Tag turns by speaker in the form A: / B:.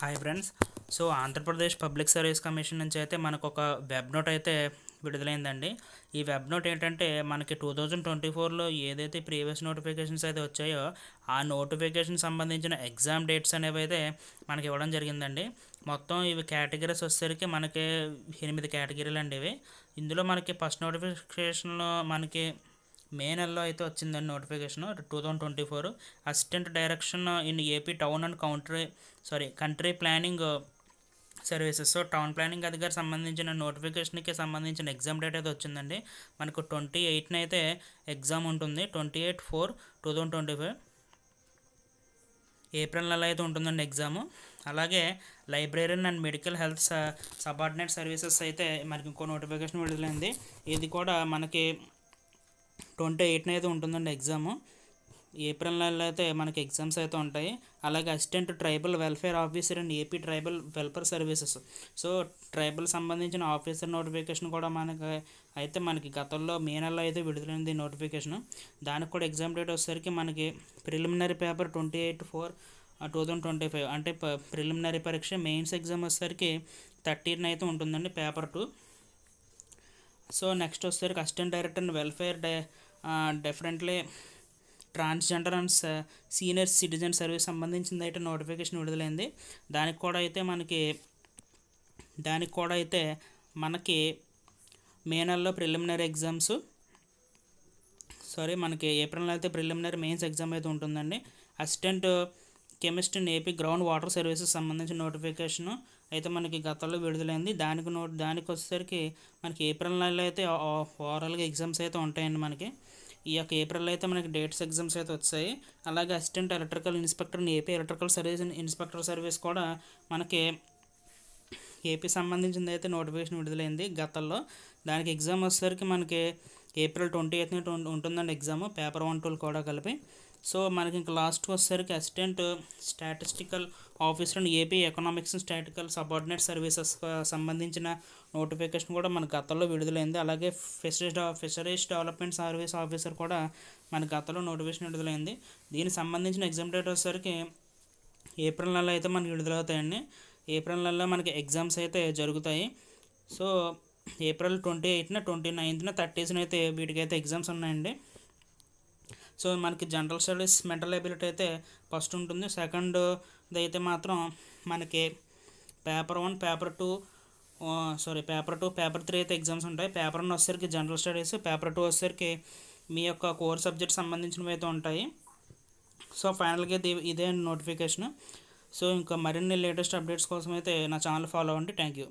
A: Hi friends. So Andhra Pradesh public service commission నుంచి అయితే మనకు ఒక వెబ్ నోట్ అయితే విడుదలైందండి. ఈ వెబ్ నోట్ ఏంటంటే మనకి 2024లో ఏదైతే ప్రీవియస్ నోటిఫికేషన్స్ అయితే వచ్చాయో ఆ నోటిఫికేషన్ సంబంధించిన ఎగ్జామ్ డేట్స్ అనేవి అయితే మనకి ఇవ్వడం జరిగిందండి. మొత్తం ఇవి కేటగిరీస్ వచ్చేసరికి మనకి 8 కేటగిరీలు అండి ఇవి. ఇందులో మనకి ఫస్ట్ నోటిఫికేషన్లో మనకి మే నెలలో అయితే వచ్చిందండి notification 2024 assistant direction in AP town and country planning services. So town planning అధికారికి సంబంధించిన నోటిఫికేషన్కి సంబంధించిన ఎగ్జామ్ డేట్ అయితే వచ్చిందండి. మనకు 28న అయితే ఎగ్జామ్ ఉంటుంది. 28/4/2025 ఏప్రిల్ నెల అయితే ఉంటుందండి ఎగ్జాము. అలాగే librarian and medical health subordinate services అయితే మనకి ఇంకో నోటిఫికేషన్ విడుదలైంది. ఇది కూడా మనకి 28న అయితే ఉంటుందండి ఎగ్జాము. ఏప్రిల్ నెలలో అయితే మనకి ఎగ్జామ్స్ అయితే ఉంటాయి. అలాగే assistant tribal welfare officer and AP tribal welfare services. So tribal సంబంధించిన ఆఫీసర్ నోటిఫికేషన్ కూడా మనకి గతంలో మే నెలలో అయితే విడుదలైంది నోటిఫికేషన్. దానికి కూడా ఎగ్జామ్ డేట్ వచ్చేసరికి మనకి ప్రిలిమినరీ పేపర్ 28/4/2025 అంటే ప్రిలిమినరీ పరీక్ష. మెయిన్స్ ఎగ్జామ్ వచ్చేసరికి 13న అయితే ఉంటుందండి పేపర్ 2. సో నెక్స్ట్ వచ్చేసరికి assistant director and welfare differently transgender and senior citizen service సంబంధించింది అయితే నోటిఫికేషన్ విడుదలైంది. దానికి కూడా అయితే మనకి మే నెలలో ప్రిలిమినరీ ఎగ్జామ్స్ మనకి ఏప్రిల్ నెల అయితే ప్రిలిమినరీ మెయిన్స్ ఎగ్జామ్ అయితే ఉంటుందండి. Assistant chemist in AP ground water services సంబంధించిన నోటిఫికేషన్ అయితే మనకి గతంలో విడుదలైంది. దానికి వచ్చేసరికి మనకి ఏప్రిల్ నెలలో అయితే ఓవరాల్గా ఎగ్జామ్స్ అయితే ఉంటాయండి. మనకి ఈ యొక్క ఏప్రిల్లో అయితే మనకి డేట్స్ ఎగ్జామ్స్ అయితే వచ్చాయి. అలాగే assistant electrical inspector AP electrical service inspector service కూడా మనకి ఏపీ సంబంధించింది అయితే నోటిఫికేషన్ విడుదలైంది గతంలో. దానికి ఎగ్జామ్ వచ్చేసరికి మనకి ఏప్రిల్ 28న ఉంటుందండి ఎగ్జామ్, పేపర్ 1, 2 కూడా కలిపి. సో మనకి ఇంకా లాస్ట్కి వచ్చేసరికి assistant statistical officer and AP economics and statistical subordinate services సంబంధించిన నోటిఫికేషన్ కూడా మన గతంలో విడుదలైంది. అలాగే ఫిషరీస్ డెవలప్మెంట్ సర్వీస్ ఆఫీసర్ కూడా మన గతంలో నోటిఫికేషన్ విడుదలైంది. దీనికి సంబంధించిన ఎగ్జామ్ డేట్ వచ్చేసరికి ఏప్రిల్ నెలలో అయితే మనకి విడుదలవుతాయండి. ఏప్రిల్ నెలలో మనకి ఎగ్జామ్స్ అయితే జరుగుతాయి. సో ఏప్రిల్ 28న, 29న, 30న అయితే వీటికైతే ఎగ్జామ్స్ ఉన్నాయండి. సో మనకి జనరల్ స్టడీస్ మెంటల్ ఎబిలిటీ అయితే ఫస్ట్ ఉంటుంది. సెకండ్ది అయితే మాత్రం మనకి పేపర్ 1, పేపర్ 2, పేపర్ 3 అయితే ఎగ్జామ్స్ ఉంటాయి. పేపర్ 1 వచ్చేసరికి జనరల్ స్టడీస్, పేపర్ 2 వచ్చేసరికి మీ యొక్క కోర్ సబ్జెక్ట్ సంబంధించినవి అయితే ఉంటాయి. సో ఫైనల్గా ఇదే నోటిఫికేషన్. సో ఇంకా మరిన్ని లేటెస్ట్ అప్డేట్స్ కోసం అయితే నా ఛానల్ ఫాలో అవ్వండి. Thank you.